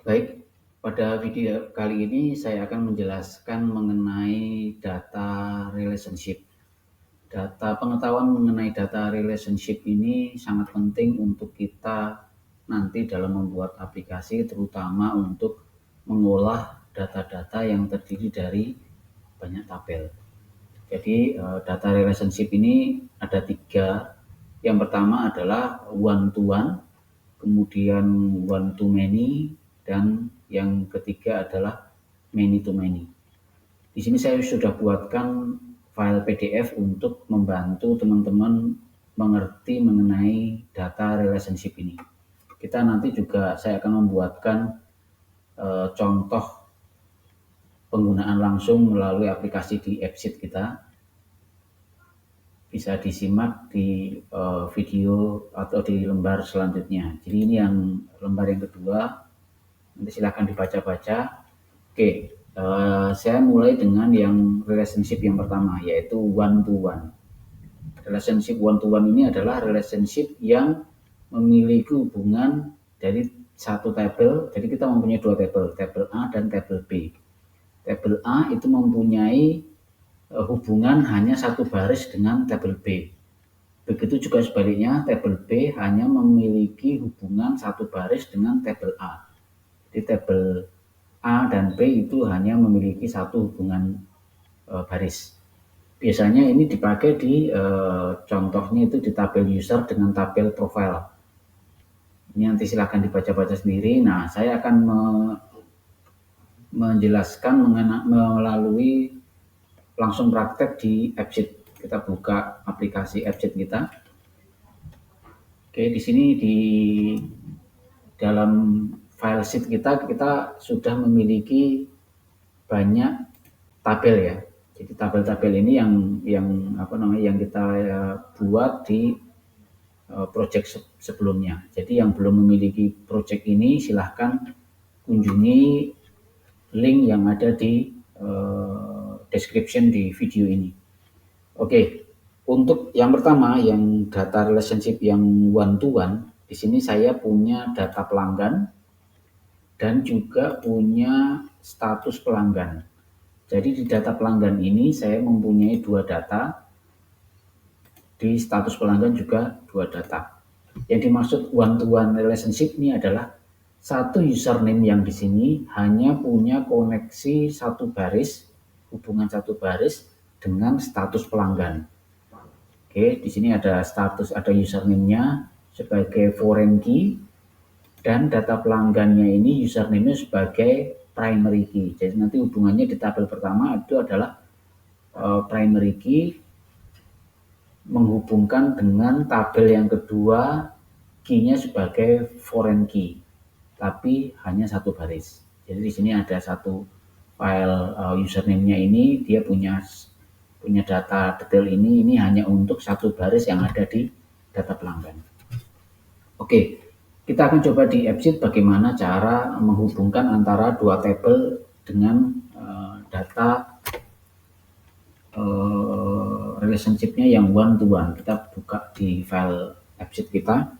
Baik, pada video kali ini saya akan menjelaskan mengenai data relationship. Data pengetahuan mengenai data relationship ini sangat penting untuk kita nanti dalam membuat aplikasi, terutama untuk mengolah data-data yang terdiri dari banyak tabel. Jadi data relationship ini ada 3. Yang pertama adalah one to one, kemudian one to many, dan yang ketiga adalah many to many. Di sini saya sudah buatkan file PDF untuk membantu teman-teman mengerti mengenai data relationship ini. Kita nanti juga saya akan membuatkan contoh penggunaan langsung melalui aplikasi di AppSheet kita. Bisa disimak di video atau di lembar selanjutnya. Jadi ini yang lembar yang kedua, nanti silahkan dibaca-baca. Oke, saya mulai dengan yang relationship yang pertama, yaitu one to one. Relationship one to one ini adalah relationship yang memiliki hubungan dari satu tabel. Jadi kita mempunyai 2 tabel, tabel A dan tabel B. Tabel A itu mempunyai hubungan hanya satu baris dengan tabel B. Begitu juga sebaliknya, tabel B hanya memiliki hubungan satu baris dengan tabel A. Jadi tabel A dan B itu hanya memiliki satu hubungan baris. Biasanya ini dipakai di contohnya itu di tabel user dengan tabel profile. Ini nanti silahkan dibaca-baca sendiri. Nah, saya akan menjelaskan melalui langsung praktek di AppSheet. Kita buka aplikasi AppSheet kita. Oke, di sini di dalam file sheet kita sudah memiliki banyak tabel ya. Jadi tabel-tabel ini yang kita buat di project sebelumnya. Jadi yang belum memiliki project ini silahkan kunjungi link yang ada di description di video ini. Oke, untuk yang pertama, yang data relationship yang one to one, di sini saya punya data pelanggan dan juga punya status pelanggan. Jadi di data pelanggan ini saya mempunyai 2 data, di status pelanggan juga 2 data. Yang dimaksud one to one relationship ini adalah satu username yang di sini hanya punya koneksi satu baris, hubungan satu baris dengan status pelanggan. Oke, di sini ada status, ada username-nya sebagai foreign key dan data pelanggannya ini username-nya sebagai primary key. Jadi nanti hubungannya di tabel pertama itu adalah primary key menghubungkan dengan tabel yang kedua key-nya sebagai foreign key, tapi hanya satu baris. Jadi di sini ada satu file username-nya ini, dia punya data detail ini hanya untuk satu baris yang ada di data pelanggan. Oke, kita akan coba di AppSheet bagaimana cara menghubungkan antara 2 tabel dengan data relationship-nya yang one to one. Kita buka di file AppSheet kita.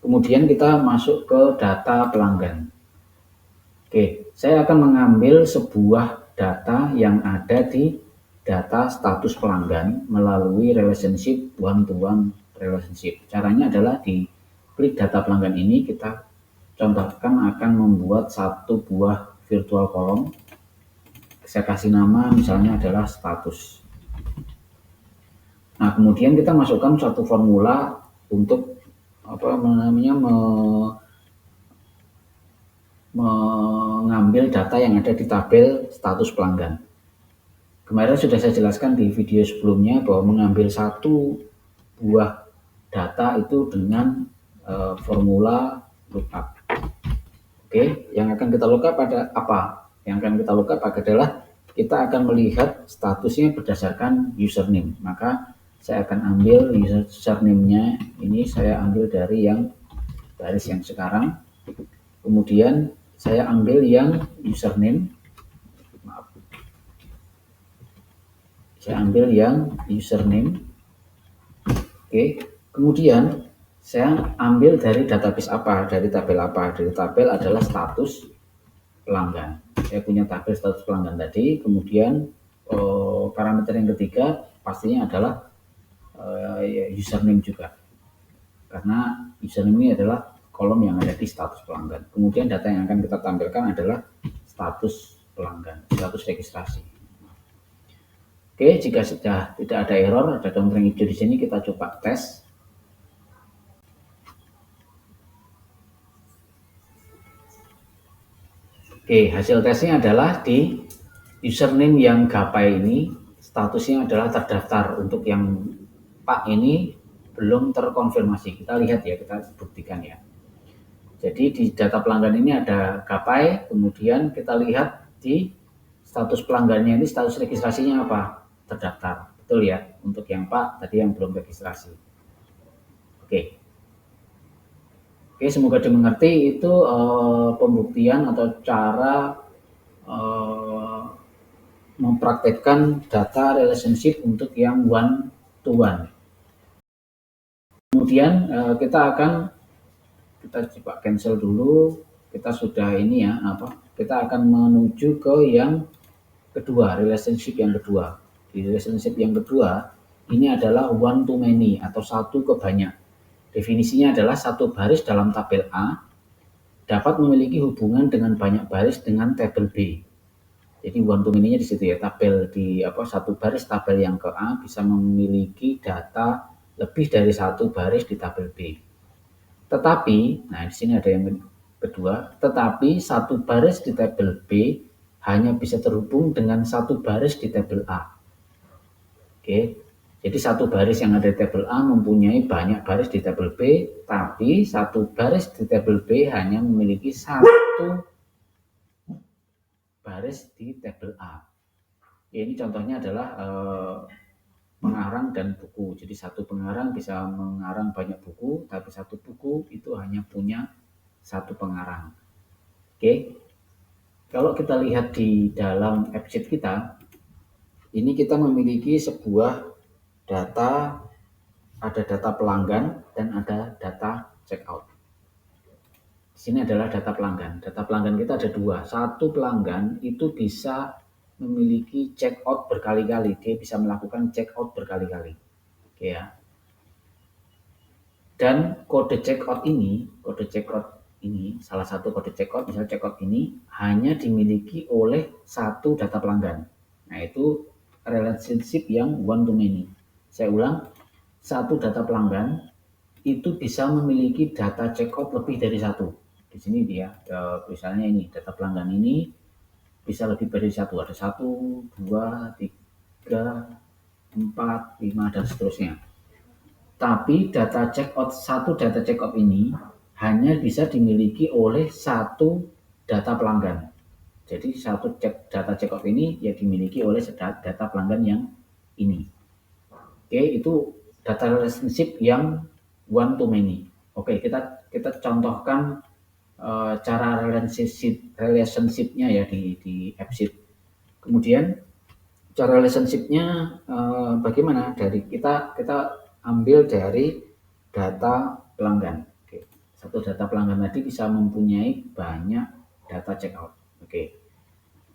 Kemudian kita masuk ke data pelanggan. Oke, saya akan mengambil sebuah data yang ada di data status pelanggan melalui relationship one to one relationship. Caranya adalah di klik data pelanggan ini, kita contohkan akan membuat satu buah virtual column. Saya kasih nama misalnya adalah status. Nah, kemudian kita masukkan satu formula untuk mengambil data yang ada di tabel status pelanggan. Kemarin sudah saya jelaskan di video sebelumnya bahwa mengambil satu buah data itu dengan formula lookup. Oke, yang akan kita lookup pada apa? Yang akan kita lookup adalah kita akan melihat statusnya berdasarkan username. Maka saya akan ambil username-nya ini, saya ambil dari yang baris yang sekarang. Kemudian saya ambil yang username. Saya ambil yang username. Oke, kemudian saya ambil dari database apa, dari tabel apa. Dari tabel adalah status. pelanggan. Saya punya tabel status pelanggan tadi, kemudian parameter yang ketiga pastinya adalah username juga, karena username ini adalah kolom yang ada di status pelanggan. Kemudian data yang akan kita tampilkan adalah status pelanggan, status registrasi. Oke, jika sudah tidak ada error, ada domreng hijau di sini, kita coba tes. Oke, hasil tesnya adalah di username yang gapai ini statusnya adalah terdaftar. Untuk yang Pak ini belum terkonfirmasi. Kita lihat ya, kita buktikan ya. Jadi di data pelanggan ini ada gapai, kemudian kita lihat di status pelanggannya ini status registrasinya apa? Terdaftar. Betul ya, untuk yang Pak tadi yang belum registrasi. Oke. Oke, semoga dimengerti. Itu pembuktian atau cara mempraktekkan data relationship untuk yang one to one. Kemudian kita coba cancel dulu. Kita sudah ini ya, kita akan menuju ke yang kedua, relationship yang kedua. Di relationship yang kedua ini adalah one to many atau satu ke banyak. Definisinya adalah satu baris dalam tabel A dapat memiliki hubungan dengan banyak baris dengan tabel B. Jadi one to many-nya di situ ya, tabel di satu baris tabel yang ke A bisa memiliki data lebih dari satu baris di tabel B. Tetapi, nah di sini ada yang kedua, tetapi satu baris di tabel B hanya bisa terhubung dengan satu baris di tabel A. Oke. Jadi satu baris yang ada di tabel A mempunyai banyak baris di tabel B, tapi satu baris di tabel B hanya memiliki satu baris di tabel A. Ini contohnya adalah pengarang dan buku. Jadi satu pengarang bisa mengarang banyak buku, tapi satu buku itu hanya punya satu pengarang. Oke. Kalau kita lihat di dalam AppSheet kita, ini kita memiliki sebuah data, ada data pelanggan dan ada data checkout. Di sini adalah data pelanggan. Data pelanggan kita ada dua. Satu pelanggan itu bisa memiliki checkout berkali-kali. Dia bisa melakukan checkout berkali-kali. Oke ya. Dan kode checkout ini, salah satu kode checkout, misalnya checkout ini hanya dimiliki oleh satu data pelanggan. Nah itu relationship yang one to many. Saya ulang, satu data pelanggan itu bisa memiliki data checkout lebih dari satu. Di sini dia, misalnya ini data pelanggan ini bisa lebih dari satu. Ada 1, 2, 3, 4, 5 dan seterusnya. Tapi satu data checkout ini hanya bisa dimiliki oleh satu data pelanggan. Jadi satu data checkout ini ya dimiliki oleh data pelanggan yang ini. Oke, itu data relationship yang one to many. Oke, kita contohkan cara relationship-nya ya di AppSheet. Kemudian cara relationship-nya bagaimana? Dari kita ambil dari data pelanggan. Oke. Satu data pelanggan tadi bisa mempunyai banyak data checkout. Oke.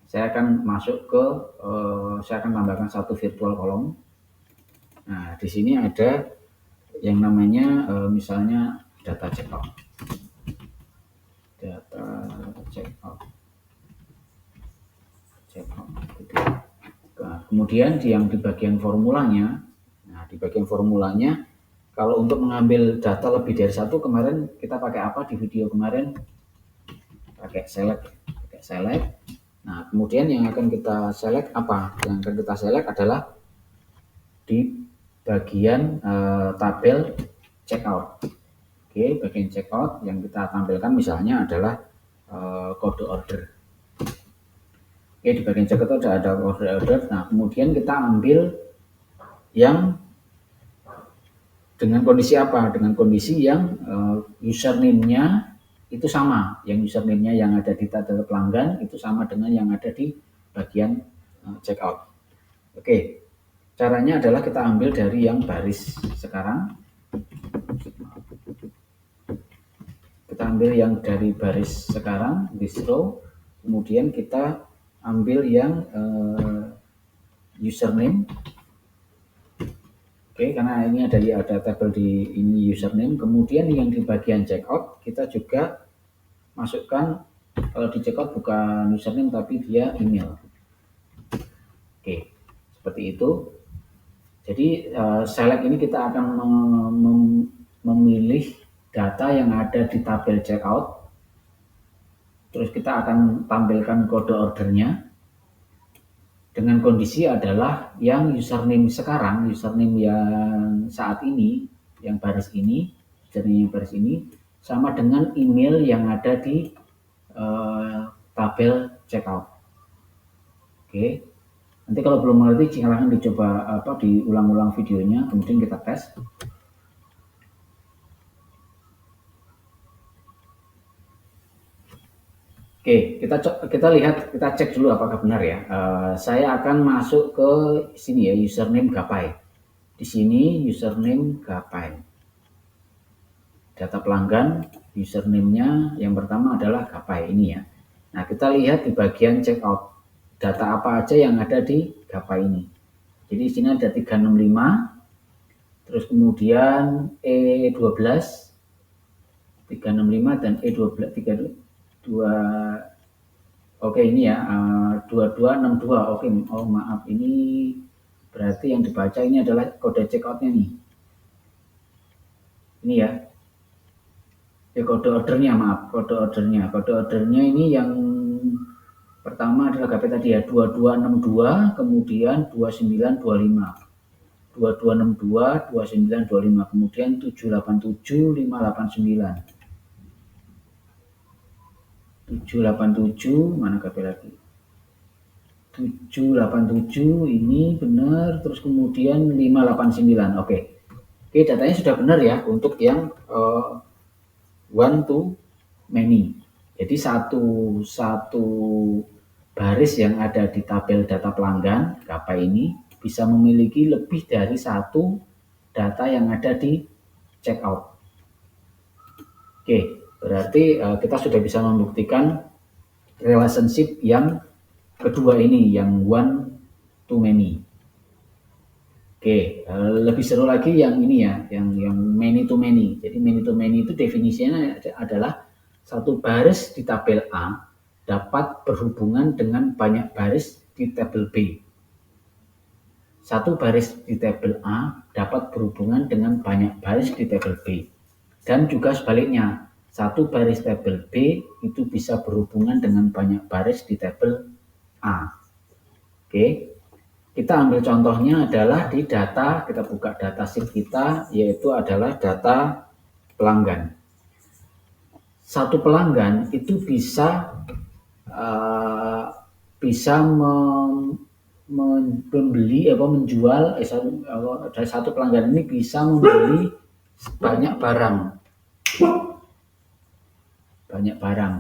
Saya akan masuk ke saya akan tambahkan satu virtual column. Nah, di sini ada yang namanya misalnya data checkout. Nah, kemudian yang di bagian formulanya, kalau untuk mengambil data lebih dari satu, kemarin kita pakai apa di video kemarin? Pakai select. Nah, kemudian yang akan kita select apa? Yang akan kita select adalah di bagian tabel checkout. Oke, bagian checkout yang kita tampilkan misalnya adalah kode order. Oke, di bagian checkout ada kode order. Nah, kemudian kita ambil yang dengan kondisi apa? Dengan kondisi yang username-nya itu sama. Yang username-nya yang ada di tabel pelanggan itu sama dengan yang ada di bagian checkout. Oke, caranya adalah kita ambil dari yang baris sekarang. Kita ambil yang dari baris sekarang, this row. kemudian kita ambil yang username. Oke, karena ini ada tabel di ini username. Kemudian yang di bagian checkout kita juga masukkan, kalau di checkout bukan username tapi dia email. Oke, seperti itu. Jadi select ini kita akan memilih data yang ada di tabel checkout. Terus kita akan tampilkan kode ordernya. Dengan kondisi adalah yang username sekarang, username yang saat ini, yang baris ini, username yang baris ini, sama dengan email yang ada di tabel checkout. Oke, nanti kalau belum mengerti silahkan dicoba diulang-ulang videonya, kemudian kita tes. Oke, kita lihat, kita cek dulu apakah benar ya. Saya akan masuk ke sini ya, username Gapai. Di sini username Gapai. Data pelanggan, username-nya yang pertama adalah Gapai ini ya. Nah, kita lihat di bagian checkout. Data apa aja yang ada di Gapai ini. Jadi di sini ada 365, terus kemudian E12, 365 dan E12, 32. Oke, ini ya 2262. Oke, oh maaf, ini berarti yang dibaca ini adalah kode checkoutnya nih. Ini ya. Kode ordernya, maaf, kode ordernya ini yang pertama adalah Gapai tadi ya, 2262, kemudian 2925. 2262, 2925, kemudian 787, 589. 787, mana Gapai lagi? 787 ini benar, terus kemudian 589. Oke, datanya sudah benar ya untuk yang one to many. Jadi satu baris yang ada di tabel data pelanggan Gapai ini bisa memiliki lebih dari satu data yang ada di checkout. Oke, berarti kita sudah bisa membuktikan relationship yang kedua ini, yang one to many. Oke, lebih seru lagi yang ini ya, yang many to many. Jadi many to many itu definisinya adalah satu baris di tabel A dapat berhubungan dengan banyak baris di tabel B. Satu baris di tabel A dapat berhubungan dengan banyak baris di tabel B. Dan juga sebaliknya, satu baris tabel B itu bisa berhubungan dengan banyak baris di tabel A. Oke, kita ambil contohnya adalah di data, kita buka data sheet kita, yaitu adalah data pelanggan. Satu pelanggan itu bisa membeli atau menjual, dari satu pelanggan ini bisa membeli banyak barang.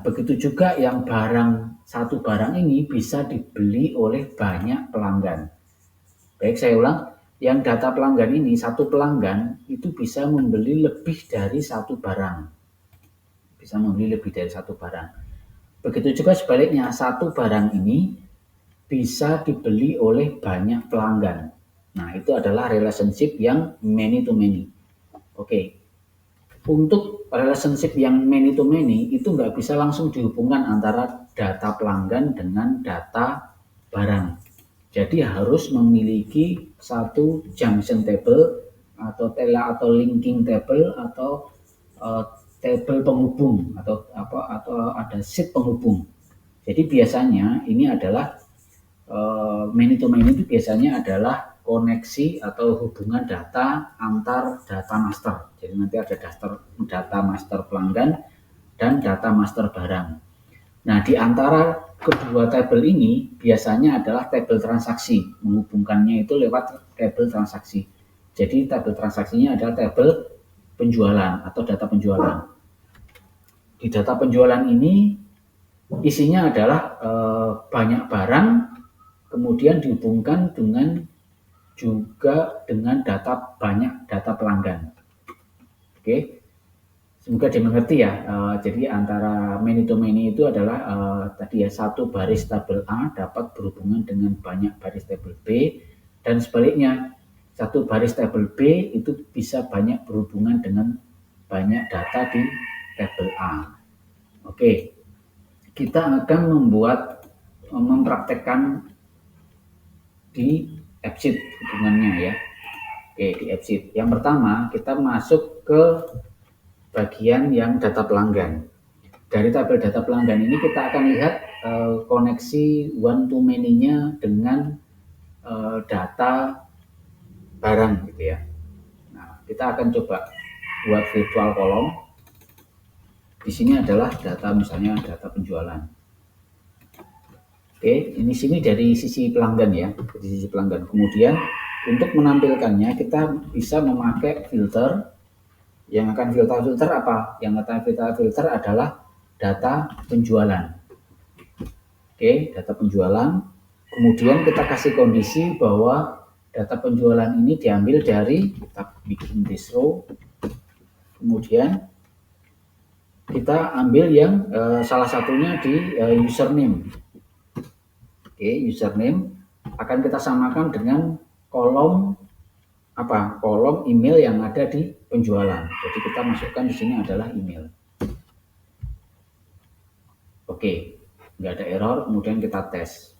Begitu juga yang satu barang ini bisa dibeli oleh banyak pelanggan. Baik, saya ulang, yang data pelanggan ini, satu pelanggan itu bisa membeli lebih dari satu barang. Begitu juga sebaliknya, satu barang ini bisa dibeli oleh banyak pelanggan. Nah, itu adalah relationship yang many to many. Oke. Untuk relationship yang many to many itu nggak bisa langsung dihubungkan antara data pelanggan dengan data barang. Jadi harus memiliki satu junction table atau linking table atau table penghubung atau ada sheet penghubung. Jadi biasanya ini adalah many to many itu biasanya adalah koneksi atau hubungan data antar data master. Jadi nanti ada data master pelanggan dan data master barang. Nah, di antara kedua tabel ini biasanya adalah tabel transaksi. Menghubungkannya itu lewat tabel transaksi. Jadi tabel transaksinya adalah tabel penjualan atau data penjualan. Di data penjualan ini isinya adalah banyak barang, kemudian dihubungkan juga dengan banyak data pelanggan. Oke, Semoga dimengerti ya. Jadi antara many to many itu adalah tadi ya, satu baris tabel A dapat berhubungan dengan banyak baris tabel B, dan sebaliknya satu baris tabel B itu bisa banyak berhubungan dengan banyak data di tabel A. Oke, kita akan mempraktekkan di AppSheet hubungannya ya. Oke, di AppSheet. Yang pertama kita masuk ke bagian yang data pelanggan. Dari tabel data pelanggan ini kita akan lihat koneksi one to many-nya dengan data barang gitu ya. Nah, kita akan coba buat virtual column. Di sini adalah data, misalnya data penjualan. Oke, ini sini dari sisi pelanggan ya, dari sisi pelanggan. Kemudian untuk menampilkannya kita bisa memakai filter. Yang akan filter apa? Yang akan filter adalah data penjualan. Oke, data penjualan. Kemudian kita kasih kondisi bahwa data penjualan ini diambil dari, kita bikin this row. Kemudian kita ambil yang salah satunya di username. Oke, username akan kita samakan dengan kolom apa? Kolom email yang ada di penjualan. Jadi kita masukkan di sini adalah email. Oke, nggak ada error. Kemudian kita tes.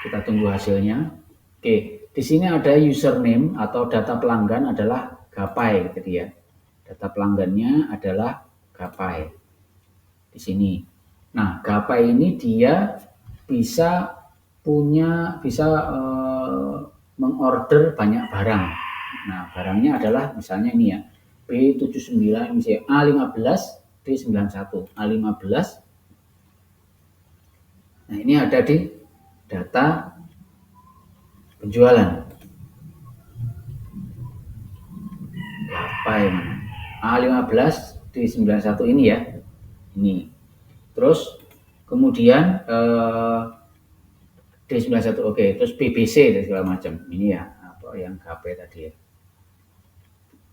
Kita tunggu hasilnya. Oke, di sini ada username atau data pelanggan adalah Gapai, gitu ya. Data pelanggannya adalah Gapai. Di sini. Nah, Gapai ini dia bisa mengorder banyak barang. Nah, barangnya adalah misalnya ini ya, B79, misalnya A15, D91, A15. Nah, ini ada di data penjualan. Gapai mana? A15, D91 ini ya. Ini. Terus kemudian D91, oke, terus BBC dan segala macam. Ini ya, apa yang Gapai tadi ya.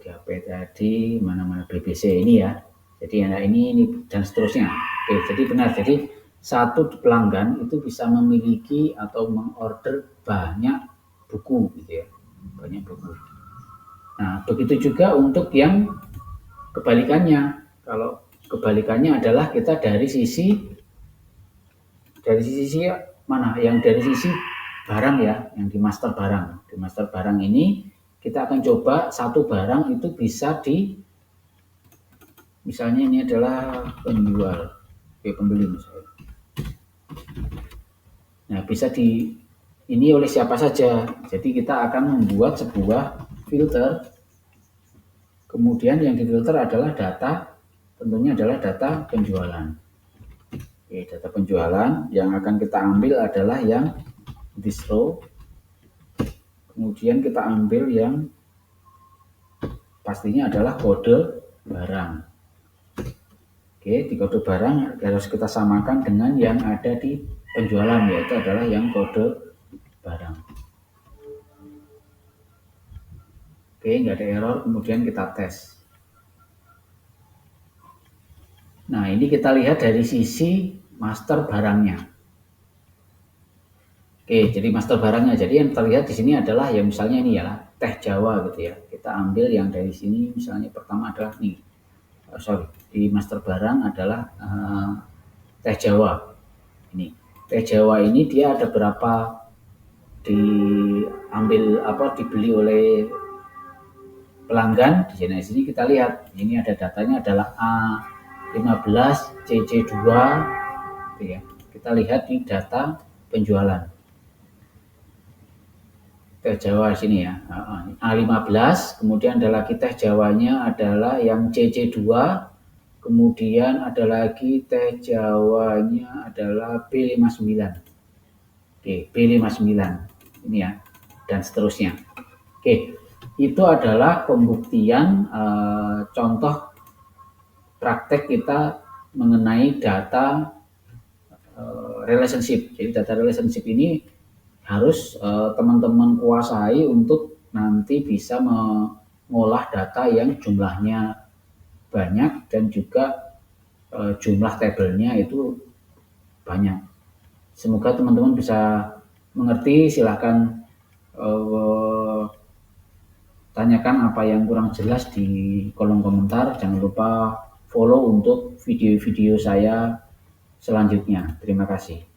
Gapai tadi mana-mana BBC ini ya. Jadi ya, ini dan seterusnya. Oke, jadi benar. Jadi satu pelanggan itu bisa memiliki atau mengorder banyak buku gitu ya. Banyak buku. Nah, begitu juga untuk yang kebalikannya. Kalau kebalikannya adalah kita dari sisi mana? Yang dari sisi barang ya, yang di master barang. Di master barang ini kita akan coba satu barang itu bisa misalnya ini adalah penjual, pembeli misalnya. Nah, bisa ini oleh siapa saja. Jadi kita akan membuat sebuah filter. Kemudian yang difilter adalah data, tentunya adalah data penjualan. Oke, data penjualan yang akan kita ambil adalah yang this row. Kemudian kita ambil yang pastinya adalah kode barang. Oke, di kode barang harus kita samakan dengan yang ada di penjualan, yaitu adalah yang kode barang. Oke, nggak ada error. Kemudian kita tes. Nah, ini kita lihat dari sisi master barangnya. Oke, jadi master barangnya. Jadi yang terlihat di sini adalah ya misalnya ini ya, teh Jawa gitu ya. Kita ambil yang dari sini, misalnya pertama adalah nih. Di master barang adalah teh Jawa. Ini teh Jawa ini dia ada berapa dibeli oleh pelanggan. Di sini kita lihat ini ada datanya adalah A15 CC2 gitu ya. Kita lihat di data penjualan teh Jawa sini ya, A15, kemudian ada lagi teh Jawanya adalah yang CC2, kemudian ada lagi teh Jawanya adalah B59. Oke, B59 ini ya, dan seterusnya. Oke, itu adalah pembuktian contoh praktek kita mengenai data relationship. Jadi data relationship ini harus teman-teman kuasai untuk nanti bisa mengolah data yang jumlahnya banyak dan juga jumlah tabelnya itu banyak. Semoga teman-teman bisa mengerti. Silahkan tanyakan apa yang kurang jelas di kolom komentar. Jangan lupa follow untuk video-video saya selanjutnya. Terima kasih.